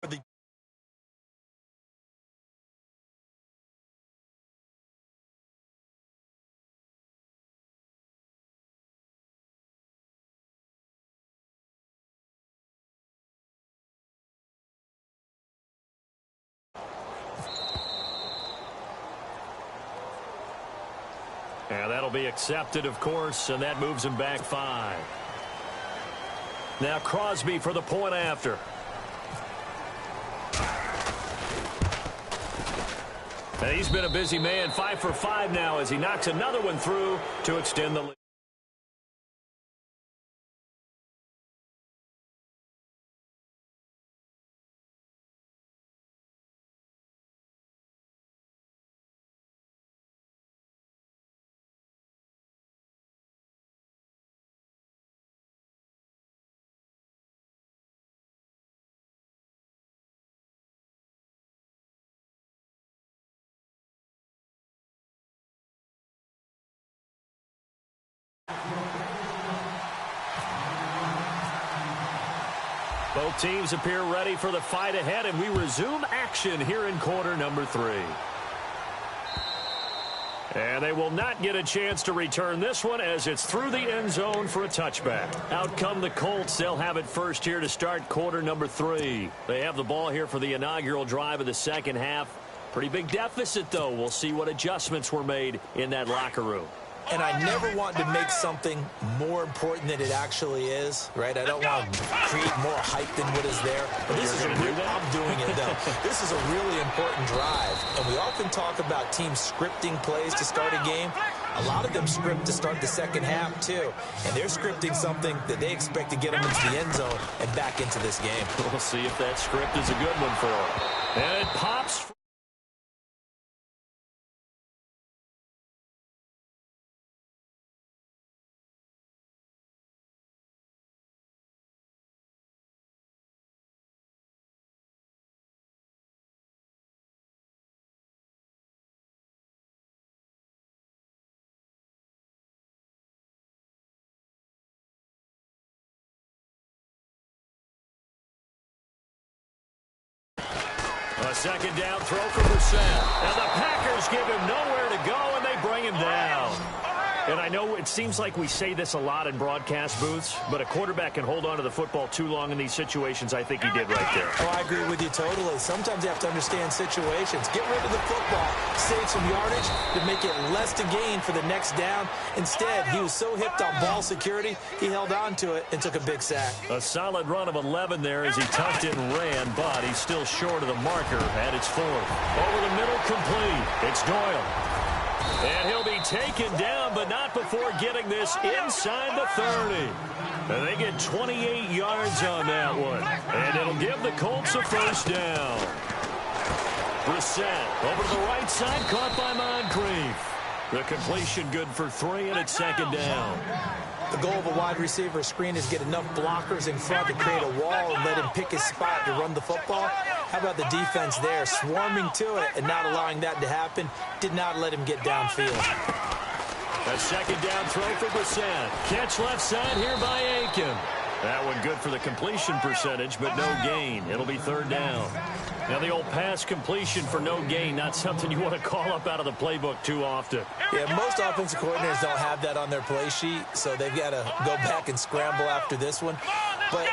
the And that'll be accepted, of course, and that moves him back 5. Now Crosby for the point after. And he's been a busy man, 5 for 5 now as he knocks another one through to extend the lead. Both teams appear ready for the fight ahead, and we resume action here in quarter number 3. And they will not get a chance to return this one as it's through the end zone for a touchback. Out come the Colts. They'll have it first here to start quarter number 3. They have the ball here for the inaugural drive of the second half. Pretty big deficit, though. We'll see what adjustments were made in that locker room. And I never want to make something more important than it actually is, right? I don't want to create more hype than what is there. But this is I'm doing it, though. This is a really important drive. And we often talk about teams scripting plays to start a game. A lot of them script to start the second half, too. And they're scripting something that they expect to get them into the end zone and back into this game. We'll see if that script is a good one for them. And it pops. A second down throw for Brissett. And the Packers give him nowhere to go, and they bring him down. And I know it seems like we say this a lot in broadcast booths, but a quarterback can hold on to the football too long in these situations. I think he did right there. Oh, I agree with you totally. Sometimes you have to understand situations. Get rid of the football, save some yardage to make it less to gain for the next down. Instead, he was so hipped on ball security, he held on to it and took a big sack. A solid run of 11 there as he tucked it and ran, but he's still short of the marker at its 4th. Over the middle, complete. It's Doyle. And he'll be taken down, but not before getting this inside the 30. And they get 28 yards on that one. And it'll give the Colts a first down. Brissett over to the right side, caught by Moncrief. The completion good for 3, and it's second down. The goal of a wide receiver screen is get enough blockers in front to create a wall and let him pick his spot to run the football. How about the defense there, swarming to it and not allowing that to happen? Did not let him get downfield. A second down throw for Brissett. Catch left side here by Aiken. That one good for the completion percentage, but no gain. It'll be third down. Now the old pass completion for no gain, not something you want to call up out of the playbook too often. Yeah, most offensive coordinators don't have that on their play sheet, so they've got to go back and scramble after this one. But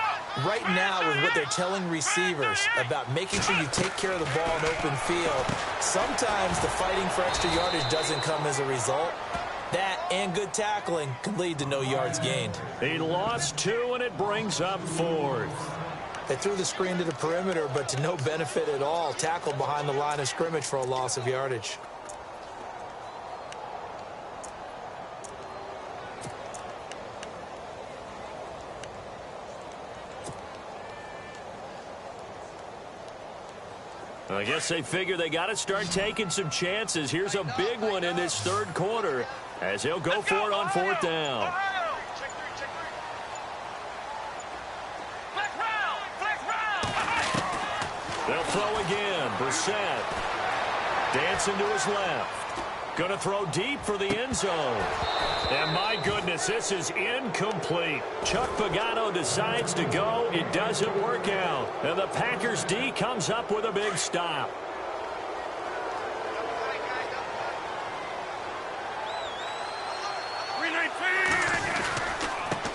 right now, with what they're telling receivers about making sure you take care of the ball in open field, sometimes the fighting for extra yardage doesn't come as a result. That and good tackling can lead to no yards gained. He lost 2, and it brings up 4th. They threw the screen to the perimeter, but to no benefit at all. Tackled behind the line of scrimmage for a loss of yardage. I guess they figure they got to start taking some chances. Here's a big one in this third quarter as he'll go for it on 4th down. They'll throw again. Brissett dancing to his left. Going to throw deep for the end zone. And my goodness, this is incomplete. Chuck Pagano decides to go. It doesn't work out. And the Packers D comes up with a big stop.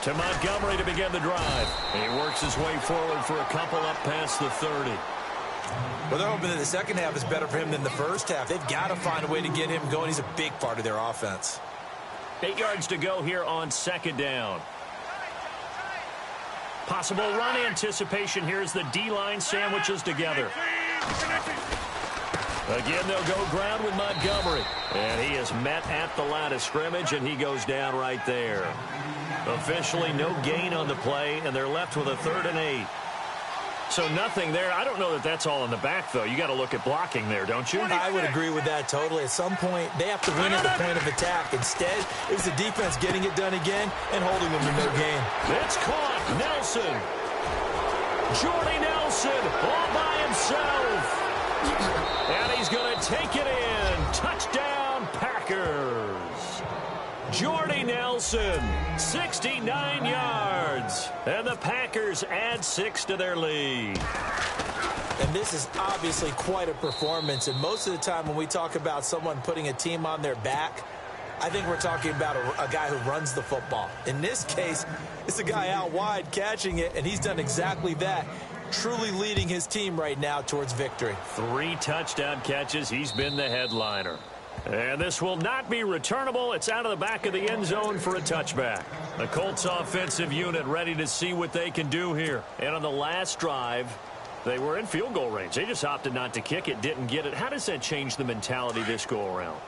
To Montgomery to begin the drive. He works his way forward for a couple up past the 30. Well, they're hoping that the second half is better for him than the first half. They've got to find a way to get him going. He's a big part of their offense. 8 yards to go here on second down. Possible run anticipation here as the D-line sandwiches together. Again, they'll go ground with Montgomery. And he is met at the line of scrimmage, and he goes down right there. Officially no gain on the play, and they're left with a 3rd and 8. So nothing there. I don't know that that's all in the back, though. You got to look at blocking there, don't you? I would agree with that totally. At some point, they have to win at the point of attack. Instead, it was the defense getting it done again and holding them to no gain. It's caught. Nelson. Jordy Nelson all by himself. And he's going to take it in. Touchdown, Packers. Jordy Nelson, 69 yards. And the Packers add 6 to their lead. And this is obviously quite a performance. And most of the time when we talk about someone putting a team on their back, I think we're talking about a guy who runs the football. In this case, it's a guy out wide catching it, and he's done exactly that. Truly leading his team right now towards victory. 3 touchdown catches. He's been the headliner. And this will not be returnable. It's out of the back of the end zone for a touchback. The Colts offensive unit ready to see what they can do here. And on the last drive, they were in field goal range. They just opted not to kick it, didn't get it. How does that change the mentality this go around?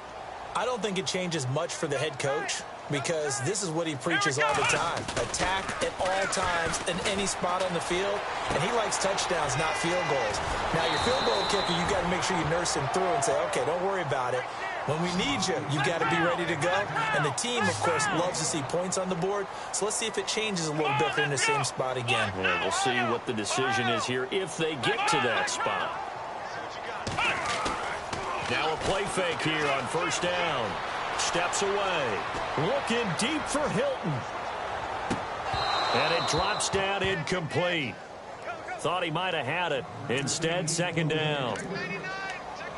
I don't think it changes much for the head coach, because this is what he preaches all the time. Attack at all times in any spot on the field, and he likes touchdowns, not field goals. Now, your field goal kicker, you got to make sure you nurse him through and say, okay, don't worry about it. When we need you, you got to be ready to go. And the team, of course, loves to see points on the board. So let's see if it changes a little bit if they're in the same spot again. Yeah, we'll see what the decision is here if they get to that spot. Now a play fake here on first down. Steps away. Looking deep for Hilton. And it drops down incomplete. Thought he might have had it. Instead, second down.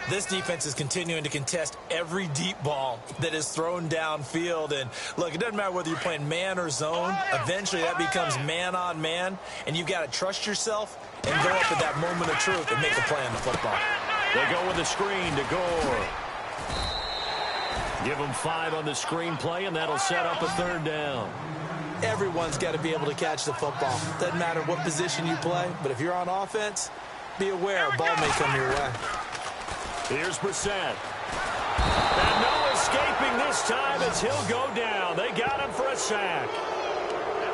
This defense is continuing to contest every deep ball that is thrown downfield. And, look, it doesn't matter whether you're playing man or zone. Eventually, that becomes man-on-man. And you've got to trust yourself and go up at that moment of truth and make a play on the football. They go with the screen to Gore. Give them 5 on the screen play, and that'll set up a third down. Everyone's got to be able to catch the football. Doesn't matter what position you play, but if you're on offense, be aware a ball may come your way. Here's Brissett. And no escaping this time as he'll go down. They got him for a sack.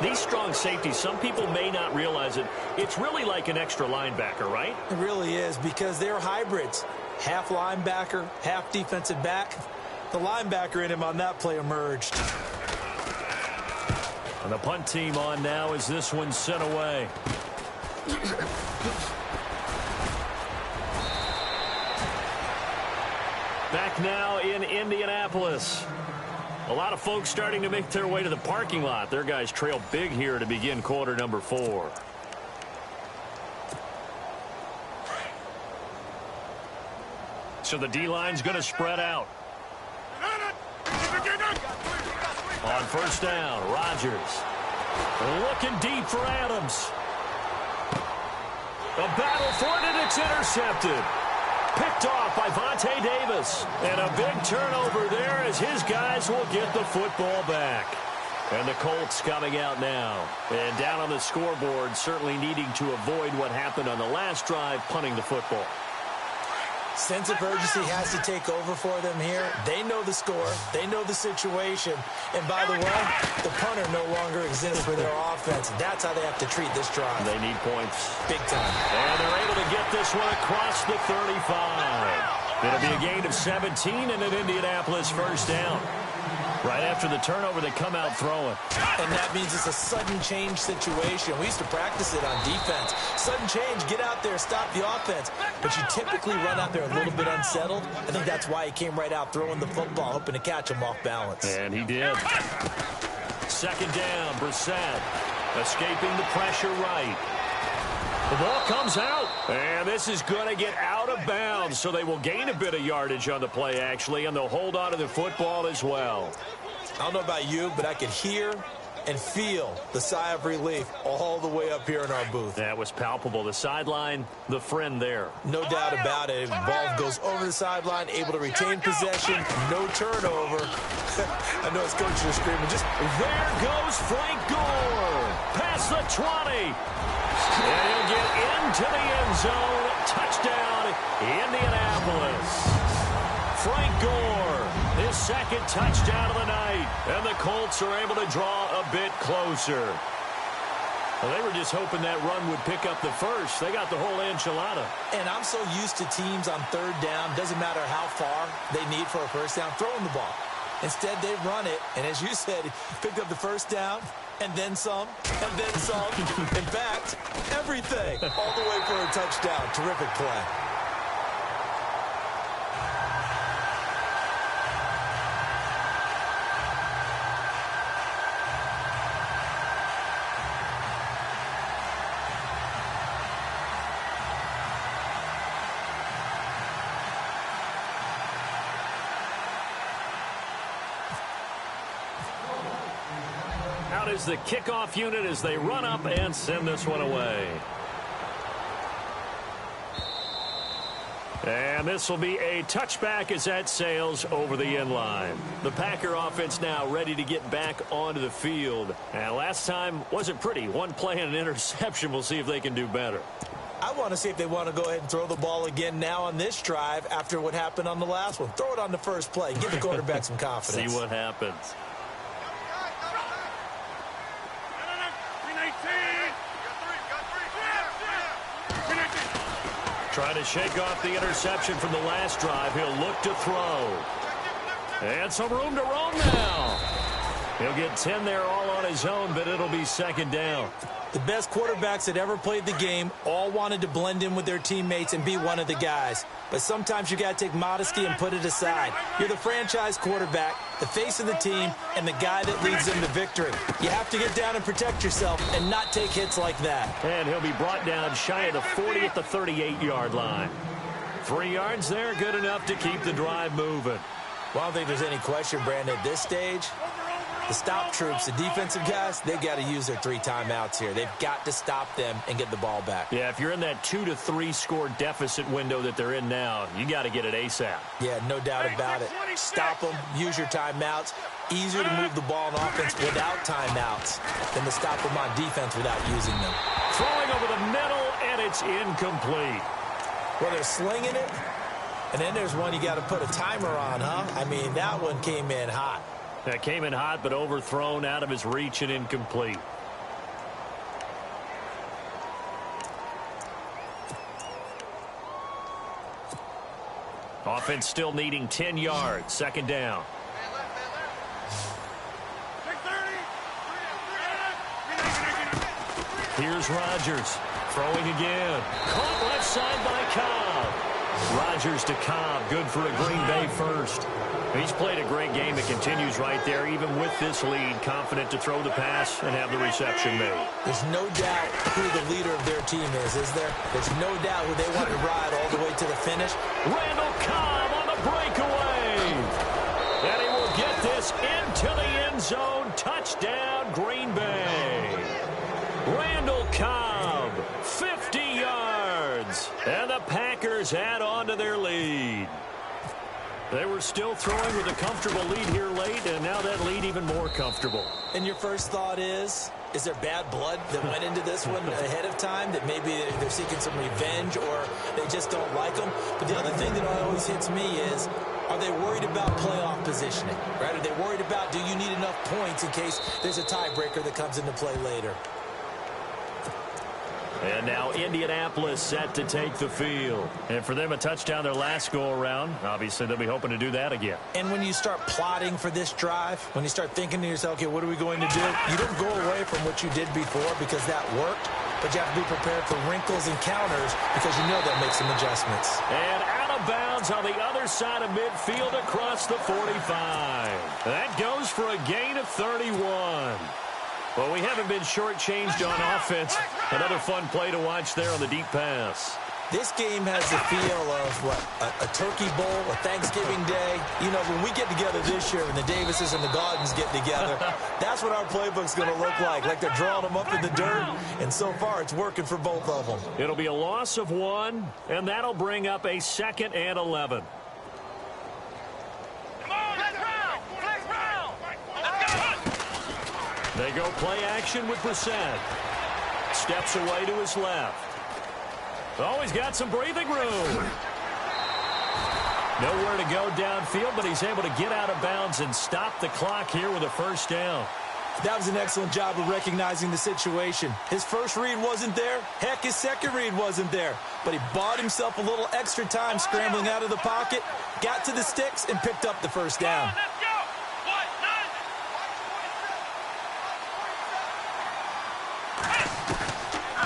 These strong safeties, some people may not realize it. It's really like an extra linebacker, right? It really is, because they're hybrids. Half linebacker, half defensive back. The linebacker in him on that play emerged. And the punt team on now as this one's sent away. Back now in Indianapolis. A lot of folks starting to make their way to the parking lot. Their guys trail big here to begin quarter number 4. So the D-line's going to spread out. On first down, Rodgers. Looking deep for Adams. A battle for it, and it's intercepted. Picked off by Vontae Davis. And a big turnover there as his guys will get the football back. And the Colts coming out now. And down on the scoreboard, certainly needing to avoid what happened on the last drive, punting the football. Sense of urgency has to take over for them here. They know the score. They know the situation. And by the way, the punter no longer exists for their offense. That's how they have to treat this drive. They need points. Big time. And they're able to get this one across the 35. It'll be a gain of 17 and an Indianapolis first down. Right after the turnover, they come out throwing. And that means it's a sudden change situation. We used to practice it on defense. Sudden change, get out there, stop the offense. But you typically run out there a little bit unsettled. I think that's why he came right out throwing the football, hoping to catch him off balance. And he did. Second down, Brissett escaping the pressure right. The ball comes out, and this is going to get out of bounds, so they will gain a bit of yardage on the play, actually, and they'll hold on to the football as well. I don't know about you, but I could hear and feel the sigh of relief all the way up here in our booth. That was palpable. The sideline, the friend there. No doubt about it. The ball goes over the sideline, able to retain possession, no turnover. I know his coaches are screaming. Just there goes Frank Gore. Past the 20. And he'll get into the end zone. Touchdown, Indianapolis. Frank Gore, his second touchdown of the night. And the Colts are able to draw a bit closer. Well, they were just hoping that run would pick up the first. They got the whole enchilada. And I'm so used to teams on third down, doesn't matter how far they need for a first down, throwing the ball. Instead, they run it, and as you said, picked up the first down, and then some, and then some. In fact, everything, all the way for a touchdown. Terrific play. Out is the kickoff unit as they run up and send this one away. And this will be a touchback as that sails over the end line. The Packer offense now ready to get back onto the field. And last time wasn't pretty. One play and an interception. We'll see if they can do better. I want to see if they want to go ahead and throw the ball again now on this drive after what happened on the last one. Throw it on the first play. Give the quarterback some confidence. See what happens. Trying to shake off the interception from the last drive. He'll look to throw. And some room to roam now. He'll get 10 there all on his own, but it'll be second down. The best quarterbacks that ever played the game all wanted to blend in with their teammates and be one of the guys. But sometimes you got to take modesty and put it aside. You're the franchise quarterback, the face of the team, and the guy that leads them to victory. You have to get down and protect yourself and not take hits like that. And he'll be brought down shy of the 40 at the 38-yard line. 3 yards there, good enough to keep the drive moving. Well, I don't think there's any question, Brandon, at this stage. The stop troops, the defensive guys, they've got to use their 3 timeouts here. They've got to stop them and get the ball back. Yeah, if you're in that 2 to 3 score deficit window that they're in now, you got to get it ASAP. Yeah, no doubt about it. Stop them, use your timeouts. Easier to move the ball on offense without timeouts than to stop them on defense without using them. Throwing over the middle, and it's incomplete. Well, they're slinging it, and then there's one you got to put a timer on, huh? I mean, that one came in hot. That came in hot, but overthrown, out of his reach, and incomplete. Offense still needing 10 yards. Second down. Here's Rodgers. Throwing again. Caught left side by Cobb. Rodgers to Cobb. Good for a Green Bay first. He's played a great game. It continues right there, even with this lead. Confident to throw the pass and have the reception made. There's no doubt who the leader of their team is there? There's no doubt who they want to ride all the way to the finish. Randall Cobb on the breakaway. And he will get this into the end zone. Touchdown, Green Bay. Randall Cobb, 50 yards. And the Packers add on to their lead. They were still throwing with a comfortable lead here late, and now that lead even more comfortable. And your first thought is there bad blood that went into this one ahead of time, that maybe they're seeking some revenge or they just don't like them? But the other thing that always hits me is, are they worried about playoff positioning? Right? Are they worried about, do you need enough points in case there's a tiebreaker that comes into play later? And now Indianapolis set to take the field. And for them, a touchdown their last go-around. Obviously, they'll be hoping to do that again. And when you start plotting for this drive, when you start thinking to yourself, okay, what are we going to do? You don't go away from what you did before because that worked, but you have to be prepared for wrinkles and counters because you know they'll make some adjustments. And out of bounds on the other side of midfield across the 45. That goes for a gain of 31. Well, we haven't been shortchanged on offense. Another fun play to watch there on the deep pass. This game has the feel of, a turkey bowl, a Thanksgiving day. You know, when we get together this year and the Davises and the Gaudens get together, that's what our playbook's going to look like they're drawing them up in the dirt. And so far, it's working for both of them. It'll be a loss of 1, and that'll bring up a 2nd and 11. They go play action with Brissett. Steps away to his left. Oh, he's got some breathing room. Nowhere to go downfield, but he's able to get out of bounds and stop the clock here with a first down. That was an excellent job of recognizing the situation. His first read wasn't there. Heck, his second read wasn't there. But he bought himself a little extra time scrambling out of the pocket, got to the sticks, and picked up the first down.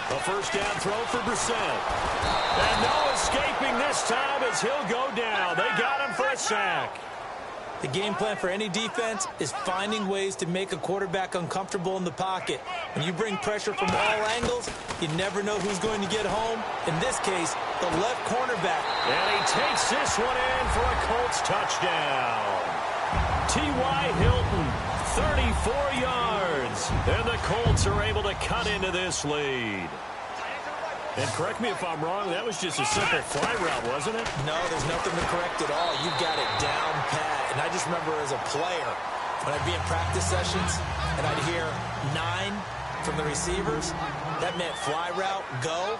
A first down throw for Brissett. And no escaping this time as he'll go down. They got him for a sack. The game plan for any defense is finding ways to make a quarterback uncomfortable in the pocket. When you bring pressure from all angles, you never know who's going to get home. In this case, the left cornerback. And he takes this one in for a Colts touchdown. T.Y. Hilton, 34 yards. And the Colts are able to cut into this lead. And correct me if I'm wrong, that was just a simple fly route, wasn't it? No, there's nothing to correct at all. You've got it down pat. And I just remember as a player, when I'd be in practice sessions and I'd hear 9 from the receivers, that meant fly route, go.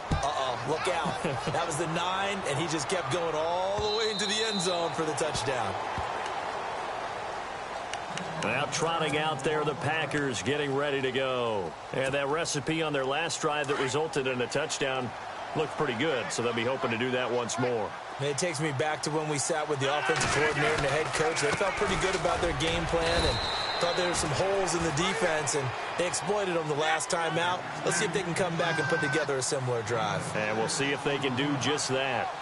Look out. That was the 9, and he just kept going all the way into the end zone for the touchdown. Now trotting out there, the Packers getting ready to go. And that recipe on their last drive that resulted in a touchdown looked pretty good, so they'll be hoping to do that once more. It takes me back to when we sat with the offensive coordinator and the head coach. They felt pretty good about their game plan and thought there were some holes in the defense, and they exploited them the last time out. Let's see if they can come back and put together a similar drive. And we'll see if they can do just that.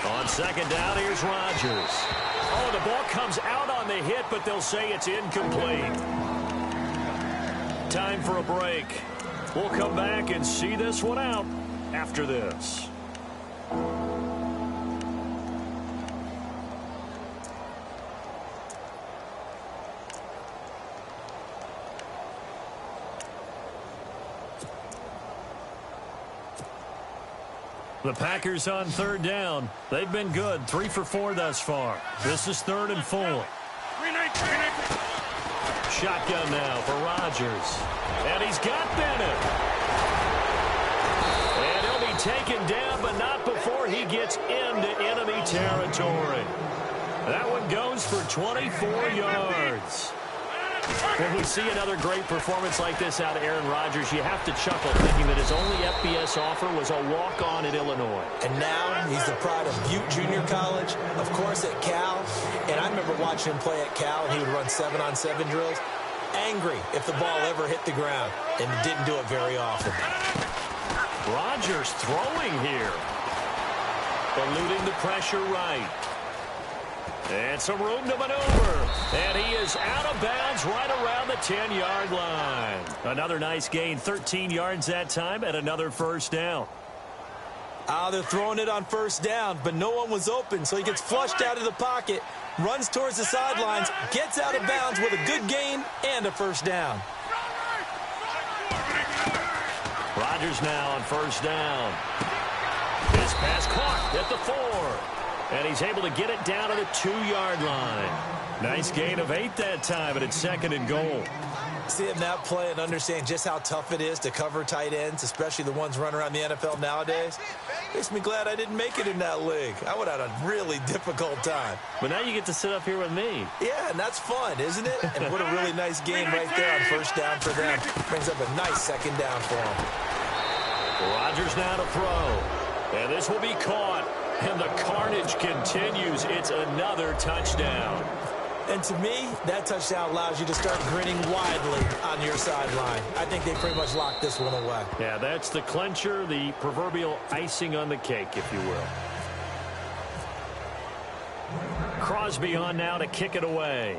On second down, here's Rodgers. Oh, the ball comes out on the hit, but they'll say it's incomplete. Time for a break. We'll come back and see this one out after this. The Packers on third down. They've been good, 3 for 4 thus far. This is 3rd and 4. Shotgun now for Rodgers. And he's got Bennett. And he'll be taken down, but not before he gets into enemy territory. That one goes for 24 yards. When we see another great performance like this out of Aaron Rodgers, you have to chuckle thinking that his only FBS offer was a walk-on at Illinois. And now he's the pride of Butte Junior College, of course at Cal. And I remember watching him play at Cal, and he would run 7-on-7 drills. Angry if the ball ever hit the ground, and didn't do it very often. Rodgers throwing here. Eluding the pressure right. And some room to maneuver. And he is out of bounds right around the 10-yard line. Another nice gain, 13 yards that time, and another first down. They're throwing it on first down, but no one was open, so he gets flushed out of the pocket, runs towards the sidelines, gets out of bounds with a good gain and a first down. Rodgers now on first down. This pass caught at the 4. And he's able to get it down to the 2-yard line. Nice gain of 8 that time, and it's 2nd and goal. Seeing that play and understand just how tough it is to cover tight ends, especially the ones running around the NFL nowadays, makes me glad I didn't make it in that league. I would have had a really difficult time. But now you get to sit up here with me. Yeah, and that's fun, isn't it? And what a really nice game right there on first down for them. Brings up a nice second down for them. Rodgers now to throw. And this will be caught. And the carnage continues. It's another touchdown. And to me, that touchdown allows you to start grinning widely on your sideline. I think they pretty much locked this one away. Yeah, that's the clincher, the proverbial icing on the cake, if you will. Crosby on now to kick it away.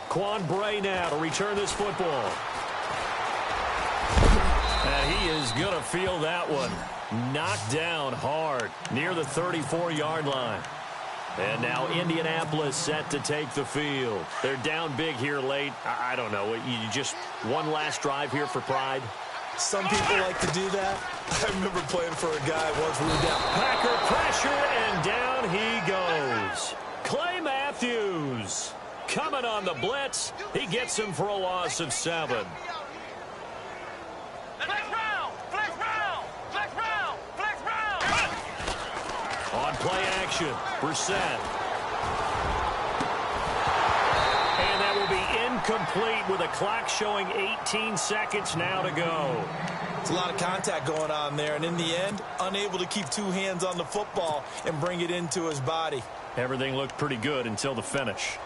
Quan Bray now to return this football. And he is going to feel that one. Knocked down hard near the 34-yard line. And now Indianapolis set to take the field. They're down big here late. I don't know. You just one last drive here for pride? Some people like to do that. I remember playing for a guy once we were down. Packer pressure, and down he goes. Clay Matthews coming on the blitz. He gets him for a loss of 7. On play action, Brissett. And that will be incomplete with a clock showing 18 seconds now to go. It's a lot of contact going on there, and in the end, unable to keep two hands on the football and bring it into his body. Everything looked pretty good until the finish.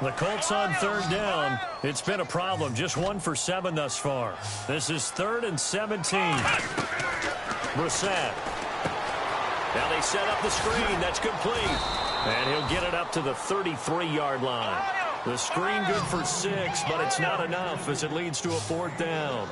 The Colts on third down. It's been a problem. Just 1 for 7 thus far. This is 3rd and 17. Brissett. Now they set up the screen. That's complete. And he'll get it up to the 33-yard line. The screen good for 6, but it's not enough as it leads to a 4th down.